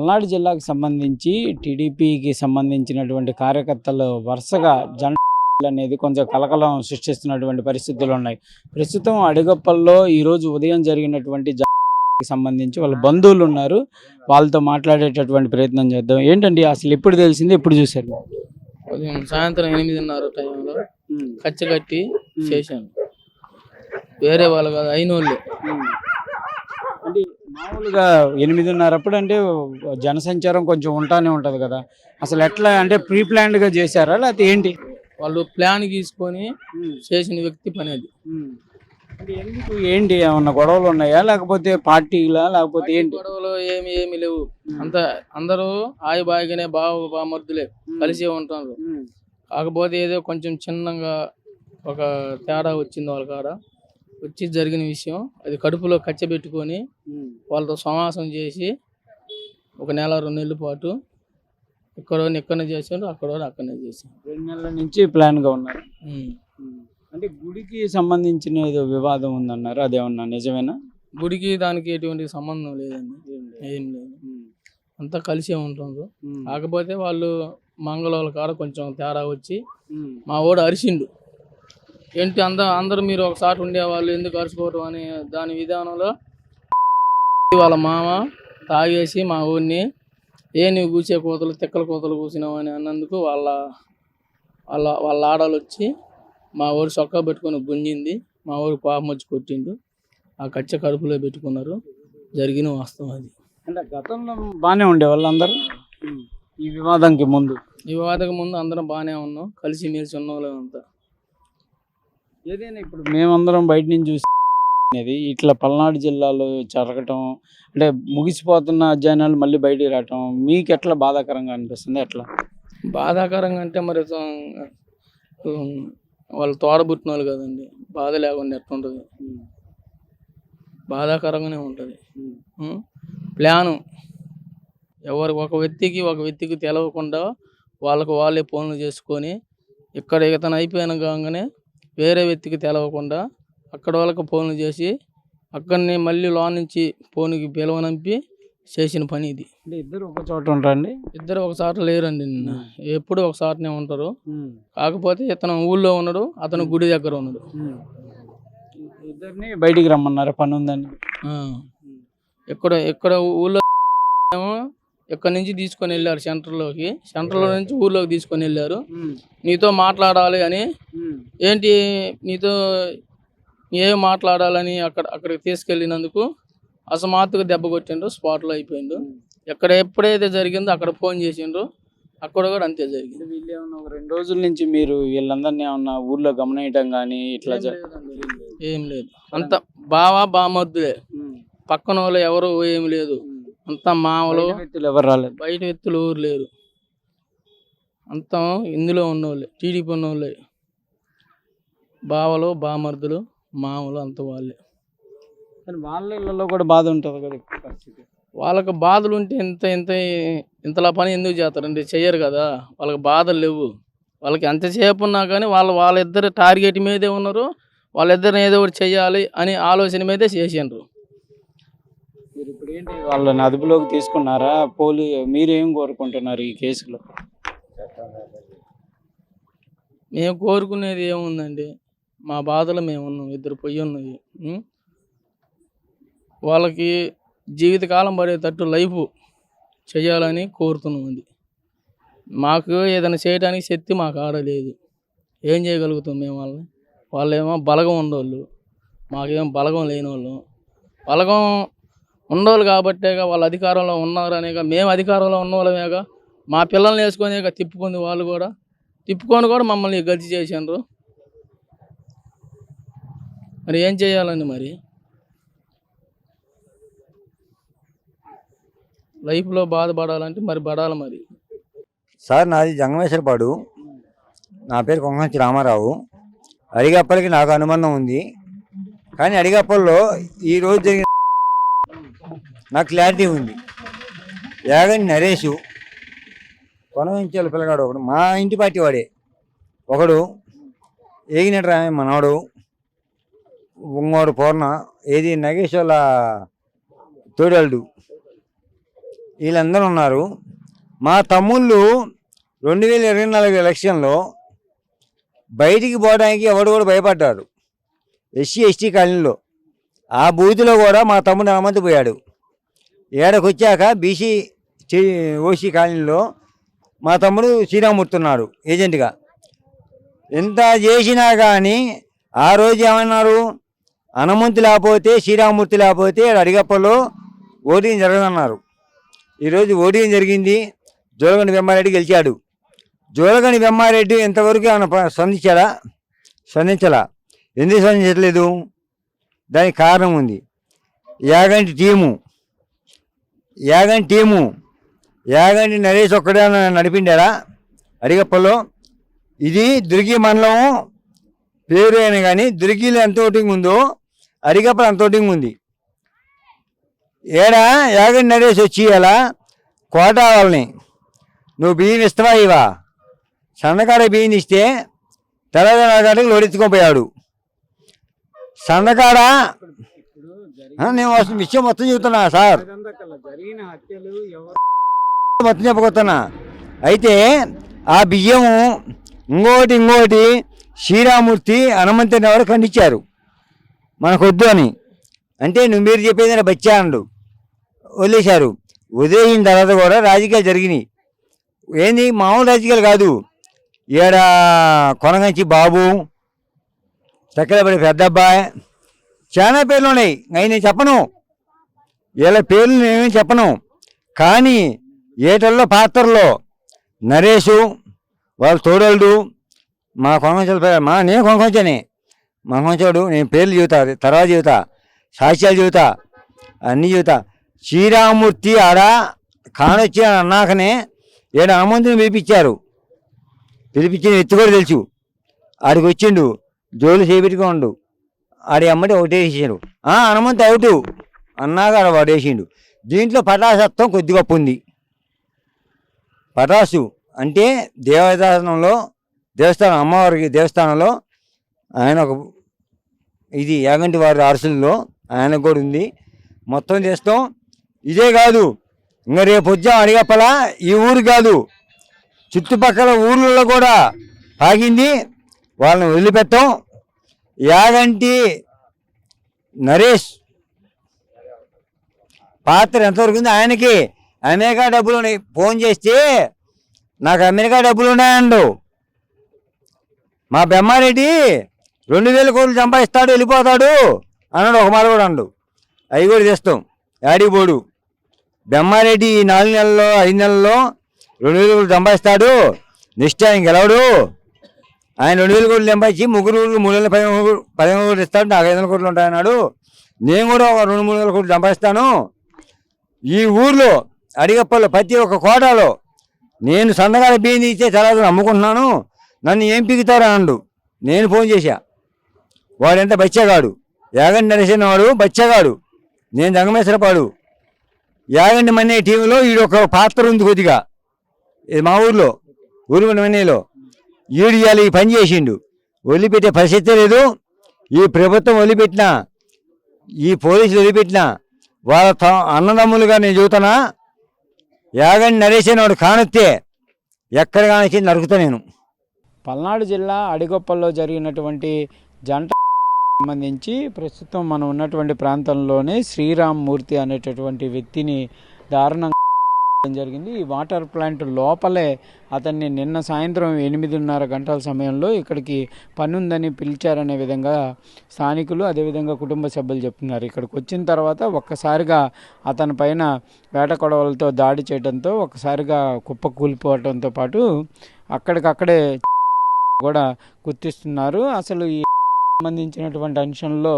పల్నాడు జిల్లాకు సంబంధించి టీడీపీకి సంబంధించినటువంటి కార్యకర్తలు వరుసగా అనేది కొంచెం కలకలం సృష్టిస్తున్నటువంటి పరిస్థితులు ఉన్నాయి. ప్రస్తుతం అడిగప్పల్లో ఈరోజు ఉదయం జరిగినటువంటి సంబంధించి వాళ్ళ బంధువులు ఉన్నారు, వాళ్ళతో మాట్లాడేటటువంటి ప్రయత్నం చేద్దాం. ఏంటండి అసలు ఎప్పుడు తెలిసింది, ఎప్పుడు చూశారు? ఉదయం సాయంత్రం 8:30 టైంలో కచ్చి కట్టి చేశాను. వేరే వాళ్ళు కాదు, అయినోళ్ళు. అంటే మామూలుగా 8:30 అప్పుడు అంటే జనసంచారం కొంచెం ఉంటానే ఉంటుంది కదా, అసలు ఎట్లా అంటే ప్రీ ప్లాన్డ్గా చేశారా లేకపోతే ఏంటి? వాళ్ళు ప్లాన్ గీసుకొని చేసిన వ్యక్తి పని అది. ఎందుకు ఏంటి, ఏమన్నా గొడవలు ఉన్నాయా లేకపోతే పార్టీలా లేకపోతే ఏంటి? గొడవలు ఏమి లేవు. అందరూ బాగానే బామర్దులే కలిసి ఉంటారు. కాకపోతే ఏదో కొంచెం చిన్నగా ఒక తేడా వచ్చింది వాళ్ళ కాడ. వచ్చి జరిగిన విషయం అది కడుపులో కచ్చబెట్టుకొని వాళ్ళతో సమాసం చేసి 1 నెల 2 నెలల పాటు ఇక్కడనే చేశారు, అక్కడనే చేశారు. 2 నెలల నుంచి ప్లాన్గా ఉన్నారు. అంటే గుడికి సంబంధించిన ఏదో వివాదం ఉందన్నారు, అదేమన్నా నిజమేనా? గుడికి దానికి ఎటువంటి సంబంధం లేదండి, ఏం లేదు. అంతా కలిసే ఉంటుండ్రు. కాకపోతే వాళ్ళు మంగళవాళ్ళ కాడ కొంచెం తేడా వచ్చి మా వాడు అరిసిండు. ఏంటి అందరూ మీరు ఒకసారి ఉండేవాళ్ళు ఎందుకు అరుచుకోవటం అని దాని విధానంలో వాళ్ళ మామ తాగేసి మా ఊరిని నువ్వు కూసే కోతలు తిక్కల కోతలు కూసినావు అని అన్నందుకు వాళ్ళ ఆడలు వచ్చి మా ఊరు చొక్కా పెట్టుకొని గుంజింది. మా ఊరు పాపం వచ్చి కొట్టిండు. ఆ కచ్చ కడుపులో పెట్టుకున్నారు. జరిగిన వాస్తవం అది. అంటే గతంలో బాగానే ఉండే వాళ్ళందరూ ఈ వివాదానికి ముందు అందరం బాగానే ఉన్నాం, కలిసి మెలిసి ఉన్న వాళ్ళం అంతా. ఏదైనా ఇప్పుడు మేమందరం బయట నుంచి చూసి ఇట్లా పల్నాడు జిల్లాలో జరగటం అంటే ముగిసిపోతున్న అధ్యయనాలు మళ్ళీ బయటికి రావటం మీకు ఎట్లా బాధాకరంగా అనిపిస్తుంది? ఎట్లా బాధాకరంగా అంటే మరి వాళ్ళు తోడబుట్టిన వాళ్ళు కదండి, బాధ లేకుండా ఎట్లుంటుంది? బాధాకరంగానే ఉంటుంది. ప్లాను ఎవరు ఒక వ్యక్తికి తెలవకుండా వాళ్ళే ఫోన్లు చేసుకొని ఇక్కడ ఇతను అయిపోయిన కాగానే వేరే వ్యక్తికి తెలవకుండా అక్కడ వాళ్ళకి ఫోన్లు చేసి అక్కడనే మళ్ళీ లోన్ నుంచి ఫోన్కి పిలవనంపి చేసిన పని ఇది. అంటే ఇద్దరు ఒక చోట ఉంటారండి? ఇద్దరు ఒక చోట లేరండి, ఎప్పుడు ఒక చోటనే ఉంటారు. కాకపోతే ఇతను ఊళ్ళో ఉన్నాడు, అతను గుడి దగ్గర ఉన్నాడు. ఇద్దరిని బయటికి రమ్మన్నారు, పని ఉందని. ఇక్కడ ఊళ్ళో ఇక్కడ నుంచి తీసుకొని వెళ్ళారు సెంటర్లో నుంచి ఊళ్ళోకి తీసుకొని వెళ్ళారు. నీతో మాట్లాడాలి అని, ఏంటి నీతో ఏం మాట్లాడాలని అక్కడికి తీసుకెళ్ళినందుకు అసమాత్తుగా దెబ్బ కొట్టిండ్రు, స్పాట్లో అయిపోయిండు. ఎప్పుడైతే జరిగిందో అక్కడ ఫోన్ చేసిండ్రు, అక్కడ కూడా అంతే జరిగింది. వీళ్ళు ఏమన్నా 2 రోజుల నుంచి మీరు వీళ్ళందరినీ ఏమన్నా ఊర్లో గమనించడం కానీ ఇట్లా? ఏం లేదు, అంత బామర్దులే, పక్కన వాళ్ళు ఎవరు ఏమి లేదు, అంతా మామూలు. ఎవరు రాలేదు, బయట వ్యక్తులు ఊరు లేరు, అంతా ఇందులో ఉన్నోళ్ళే, టీడీపీ ఉన్నోళ్ళే, బావలు బామర్దులు మామూలు అంత వాళ్ళే. కానీ వాళ్ళ ఇళ్ళలో కూడా బాధ ఉంటుంది కదా పరిస్థితి. వాళ్ళకి బాధలు ఉంటే ఇంతలా పని ఎందుకు చేస్తారండి? చెయ్యరు కదా, వాళ్ళకి బాధలు లేవు. వాళ్ళకి ఎంతసేపు ఉన్నా కానీ వాళ్ళిద్దరు టార్గెట్ మీదే ఉన్నారు, వాళ్ళిద్దరిని ఏదో ఒకటి చెయ్యాలి అని ఆలోచన మీదే చేసిండ్రు. మీరు ఇప్పుడు ఏంటి వాళ్ళని అదుపులోకి తీసుకున్నారా? మీరేం కోరుకుంటున్నారు ఈ కేసులో? మేము కోరుకునేది ఏముందండి, మా బాధలు మేము ఉన్నాం, 2 పొయ్యి ఉన్నాయి. వాళ్ళకి జీవితకాలం పడేటట్టు లైఫ్ చేయాలని కోరుతున్నాం. అది మాకు ఏదైనా చేయడానికి శక్తి మాకు ఆడలేదు, ఏం చేయగలుగుతాం మేము వాళ్ళేమో బలగం ఉండేవాళ్ళు, మాకేమో బలగం లేని వాళ్ళు. బలగం ఉండేవాళ్ళు కాబట్టేగా వాళ్ళు అధికారంలో ఉన్నారనేగా, మేము అధికారంలో ఉన్న వాళ్ళమేగా, మా పిల్లల్ని వేసుకొనేగా తిప్పుకుంది. వాళ్ళు కూడా తిప్పుకొని కూడా మమ్మల్ని గతి చేసిండ్రు. మరి ఏం చేయాలండి? మరి లైఫ్లో బాధపడాలంటే మరి పడాలి. మరి సార్, నాది జంగమేశ్వరపాడు, నా పేరు కొంగంచి రామారావు. అడిగప్పలకి నాకు అనుబంధం ఉంది, కానీ అడిగప్పల్లో ఈరోజు జరిగిన నాకు క్లారిటీ ఉంది. యాగంటి నరేషు కొనవించాలి పిల్లగాడు ఒకడు, మా ఇంటి పార్టీ వాడే ఒకడు, ఏగినట్టు రామే మనవాడు, ఇంకోడు పూర్ణ, ఏది నగేష్ వాళ్ళ తోడల్డు, వీళ్ళందరూ ఉన్నారు. మా తమ్ముళ్ళు 2024 ఎలక్షన్లో బయటికి పోవడానికి ఎవడు కూడా భయపడ్డారు. ఎస్సీ కాలనీలో ఆ బూత్లో కూడా మా తమ్ముడు హనుమంతు పోయాడు. ఏడకు వచ్చాక బీసీ ఓసీ కాలనీలో మా తమ్ముడు శ్రీరామూర్తి ఉన్నాడు ఏజెంట్గా. ఎంత చేసినా కానీ ఆ రోజు ఏమన్నారు, హనుమంతు లేకపోతే శ్రీరామూర్తి లేకపోతే అడిగప్పలో ఓటింగ్ జరగదన్నారు. ఈరోజు ఓటింగ్ జరిగింది. జోలగండి వెమ్మారెడ్డి గెలిచాడు. జోలగండి వెమ్మారెడ్డి ఎంతవరకు ఏమైనా స్పందించలా. ఎందుకు స్పందించట్లేదు? దానికి కారణం ఉంది. యాగంటి నరేష్ ఒక్కడే నడిపిండారా అడిగప్పలో? ఇది దుర్గి మండలం పేరు అయినా కానీ దుర్గిలో ఎంత ఓటింగ్ ఉందో అడిగప్పలు అంత ఓటింగ్ ఉంది. ఏడా యాగంటి నరేష్ వచ్చి అలా కోట వాళ్ళని నువ్వు బియ్యం ఇస్తావా ఇవా? సన్నకాడ బియ్యం ఇస్తే తెలంగాణకి లోడెత్తుకోపోయాడు. సన్నకాడ నేను విషయం మొత్తం చెబుతున్నా సార్, మొత్తం చెప్పబోతున్నా. అయితే ఆ బియ్యం ఇంకోటి శ్రీరామూర్తి హనుమంతుని ఎవరు ఖండించారు మనకొద్దు అని. అంటే మీరు చెప్పేది బచ్చా అండు వదిలేశారు. వదిలేసిన తర్వాత కూడా రాజకీయాలు జరిగినాయి. ఏంది మామూలు రాజకీయాలు కాదు. ఈడ కొనగంచి బాబు, చక్కెరపల్లి పెద్దబ్బాయి, చాలా పేర్లు ఉన్నాయి. అవి నేను చెప్పను, వీళ్ళ పేర్లు నేనేం చెప్పను. కానీ ఏటల్లో పాత్రలో నరేషు వాళ్ళ తోడళ్ళు మా కొనగంచాల పేరు నేను కొనగంచని మా కొనగంచాడు. నేను పేర్లు చెబుతా, తర్వాత చెబుతా, సాక్ష్యాలు చెబుతా, అన్నీ చెబుతా. శ్రీరామూర్తి ఆడ కానొచ్చి అన్నాకనే ఏడు హనుమంతుని పిలిపించిన ఎత్తు కూడా తెలుసు. ఆడికి వచ్చిండు, జోలు చేపెట్టుకోండు. ఆడి అమ్మటి ఒకటేసాడు. హనుమంతు అవుటు అన్నాక ఆడ వాడు వేసిండు. దీంట్లో పటాసత్వం కొద్ది గొప్ప ఉంది. పటాసు అంటే దేవస్థానం అమ్మవారికి దేవస్థానంలో ఆయన ఒక ఇది యాగంటి వారి అరసుల్లో ఆయన కూడా ఉంది. మొత్తం చేస్తాం. ఇదే కాదు, ఇంకా రేపు వచ్చాం అడిగప్పలా ఈ ఊరు కాదు చుట్టుపక్కల ఊర్లలో కూడా ఆగింది. వాళ్ళని వదిలిపెట్టాం. యాగంటి నరేష్ పాత్ర ఎంతవరకు ఉంది ఆయనకి. అమెరికా డబ్బులు ఉన్నాయి. ఫోన్ చేస్తే నాకు అమెరికా డబ్బులు ఉన్నాయండు. మా బెమ్మారెడ్డి 2000 కోట్లు సంపాదిస్తాడు వెళ్ళిపోతాడు అన్నాడు. ఒక మాట కూడా అండు. అవి కూడా తెస్తాం. యాడిపోడు బెమ్మారెడ్డి 4 నెలల్లో 5 నెలల్లో 2000 కోట్లు సంపాదిస్తాడు. నెక్స్ట్ ఆయన గెలవడు. ఆయన 2000 కోట్లు సంపాదించి 3 కోట్లు ఇస్తాడు. నాకు 500 కోట్లు ఉంటాయన్నాడు. నేను కూడా ఒక 200-300 కోట్లు సంపాదిస్తాను. ఈ ఊర్లో అడిగప్పల్లో ప్రతి ఒక్క కోటాలో నేను సందగాల బియ్యం ఇచ్చే తర్వాత అమ్ముకుంటున్నాను. నన్ను ఏం పీకుతారా అన్నాడు. నేను ఫోన్ చేశా. వాడెంత బచ్చగాడు. యాగంటి నరేసిన వాడు బచ్చగాడు. నేను జంగమేశ్వరపాడు. యాగంటి మన్నే టీంలో ఈడొక పాత్ర ఉంది కొద్దిగా. ఇది మా ఊరు మన్నీలో ఈడు ఇవాళ ఈ పని చేసిండు. వదిలిపెట్టే పరిస్థితి లేదు. ఈ ప్రభుత్వం వదిలిపెట్టినా, ఈ పోలీసులు వదిలిపెట్టినా వాళ్ళ అన్నదమ్ములుగా నేను చెబుతున్నా. యాగంటి నరేసిన వాడు కానొత్తే ఎక్కడ కానొచ్చి నరుకుతా నేను. పల్నాడు జిల్లా అడిగొప్పల్లో జరిగినటువంటి జంట సంబంధించి ప్రస్తుతం మనం ఉన్నటువంటి ప్రాంతంలోనే శ్రీరామ్మూర్తి అనేటటువంటి వ్యక్తిని దారుణంగా జరిగింది. ఈ వాటర్ ప్లాంట్ లోపలే అతన్ని నిన్న సాయంత్రం 8:30 గంటల సమయంలో ఇక్కడికి పని ఉందని పిలిచారనే విధంగా స్థానికులు అదేవిధంగా కుటుంబ సభ్యులు చెప్తున్నారు. ఇక్కడికి వచ్చిన తర్వాత ఒక్కసారిగా అతని పైన వేట కొడవలతో దాడి చేయడంతో ఒక్కసారిగా కుప్ప కూలిపోవడంతో పాటు అక్కడికక్కడే కూడా గుర్తిస్తున్నారు. అసలు ఈ సంబంధించినటువంటి అంశంలో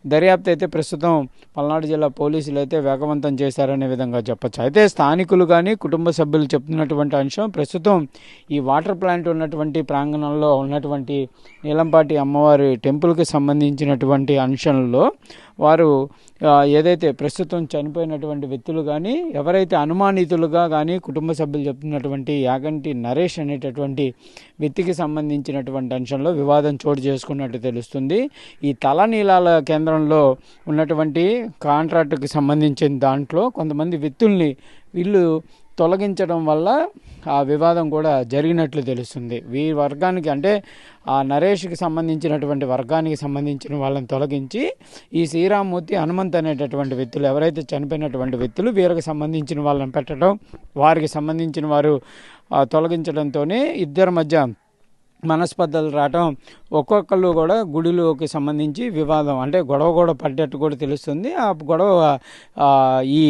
దర్యాప్తు అయితే ప్రస్తుతం పల్నాడు జిల్లా పోలీసులు అయితే వేగవంతం చేశారనే విధంగా చెప్పచ్చు. అయితే స్థానికులు కానీ కుటుంబ సభ్యులు చెప్తున్నటువంటి అంశం ప్రస్తుతం ఈ వాటర్ ప్లాంట్ ఉన్నటువంటి ప్రాంగణంలో ఉన్నటువంటి నీలంపాటి అమ్మవారి టెంపుల్కి సంబంధించినటువంటి అంశంలో వారు ఏదైతే ప్రస్తుతం చనిపోయినటువంటి వ్యక్తులు కానీ ఎవరైతే అనుమానితులుగా కానీ కుటుంబ సభ్యులు చెప్తున్నటువంటి యాగంటి నరేష్ అనేటటువంటి వ్యక్తికి సంబంధించినటువంటి అంశంలో వివాదం చోటు చేసుకున్నట్టు తెలుస్తుంది. ఈ తలనీలాల కేంద్రంలో ఉన్నటువంటి కాంట్రాక్టుకి సంబంధించిన దాంట్లో కొంతమంది వ్యక్తుల్ని వీళ్ళు తొలగించడం వల్ల ఆ వివాదం కూడా జరిగినట్లు తెలుస్తుంది. వీరి వర్గానికి అంటే ఆ నరేష్కి సంబంధించినటువంటి వర్గానికి సంబంధించిన వాళ్ళని తొలగించి ఈ శ్రీరామ్మూర్తి, హనుమంత్ అనేటటువంటి వ్యక్తులు ఎవరైతే చనిపోయినటువంటి వ్యక్తులు వీరికి సంబంధించిన వాళ్ళని పెట్టడం, వారికి సంబంధించిన వారు తొలగించడంతోనే ఇద్దరి మధ్య మనస్పర్ధలు రావటం, ఒక్కొక్కళ్ళు కూడా గుడిలోకి సంబంధించి వివాదం అంటే గొడవ కూడా పడ్డట్టు కూడా తెలుస్తుంది. ఆ గొడవ ఈ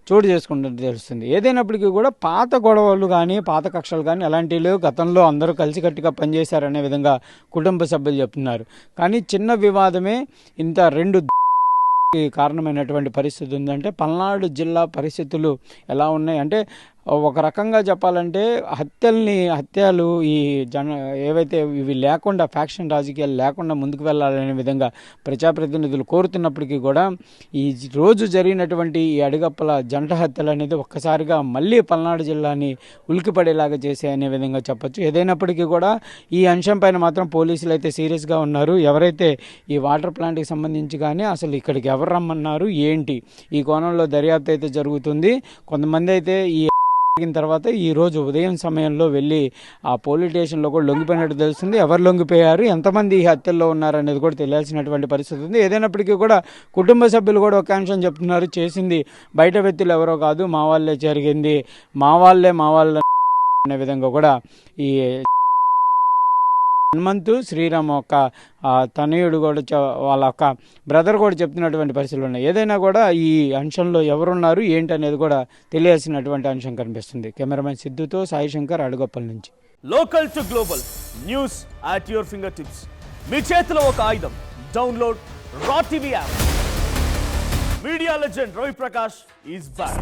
చోటు చేసుకుంటున్నట్టు తెలుస్తుంది. ఏదైనప్పటికీ కూడా పాత గొడవలు కానీ పాత కక్షలు కానీ అలాంటివి గతంలో అందరూ కలిసికట్టుగా పనిచేశారనే విధంగా కుటుంబ సభ్యులు చెప్తున్నారు. కానీ చిన్న వివాదమే ఇంత 2 కారణమైనటువంటి పరిస్థితి ఉందంటే పల్నాడు జిల్లా పరిస్థితులు ఎలా ఉన్నాయి అంటే ఒక రకంగా చెప్పాలంటే హత్యలు ఈ ఏవైతే ఇవి లేకుండా ఫ్యాక్షన్ రాజకీయాలు లేకుండా ముందుకు వెళ్ళాలనే విధంగా ప్రజాప్రతినిధులు కోరుతున్నప్పటికీ కూడా ఈ రోజు జరిగినటువంటి ఈ అడిగప్పల జంట హత్యలు అనేది ఒక్కసారిగా మళ్ళీ పల్నాడు జిల్లాని ఉలికిపడేలాగా చేసే అనే విధంగా చెప్పొచ్చు. ఏదైనప్పటికీ కూడా ఈ అంశం పైన మాత్రం పోలీసులు అయితే సీరియస్గా ఉన్నారు. ఎవరైతే ఈ వాటర్ ప్లాంట్కి సంబంధించి కానీ అసలు ఇక్కడికి ఎవరు రమ్మన్నారు ఏంటి ఈ కోణంలో దర్యాప్తు అయితే జరుగుతుంది. కొంతమంది అయితే ఈ తర్వాత ఈ రోజు ఉదయం సమయంలో వెళ్ళి ఆ పోలీస్ స్టేషన్లో కూడా లొంగిపోయినట్టు తెలుస్తుంది. ఎవరు లొంగిపోయారు, ఎంతమంది ఈ హత్యల్లో ఉన్నారు అనేది కూడా తెలియాల్సినటువంటి పరిస్థితి ఉంది. ఏదైనప్పటికీ కూడా కుటుంబ సభ్యులు కూడా ఒక అంశం చెప్తున్నారు, చేసింది బయట వ్యక్తులు ఎవరో కాదు, మా వాళ్ళే జరిగింది, మా వాళ్ళే అనే విధంగా కూడా ఈ హనుమంతు, శ్రీరామ్ ఒక తనయుడు కూడా వాళ్ళ ఒక బ్రదర్ కూడా చెప్తున్నటువంటి పరిస్థితులు ఉన్నాయి. ఏదైనా కూడా ఈ అంశంలో ఎవరున్నారు ఏంటి అనేది కూడా తెలియాల్సినటువంటి అంశం కనిపిస్తుంది. కెమెరామెన్ సిద్ధుతో సాయి శంకర్, అడుగప్పల నుంచి. Local to global news at your finger tips. మీ చేతిలో ఒక ఆయుధం. Download Raw TV app. Media legend Ravi Prakash is back.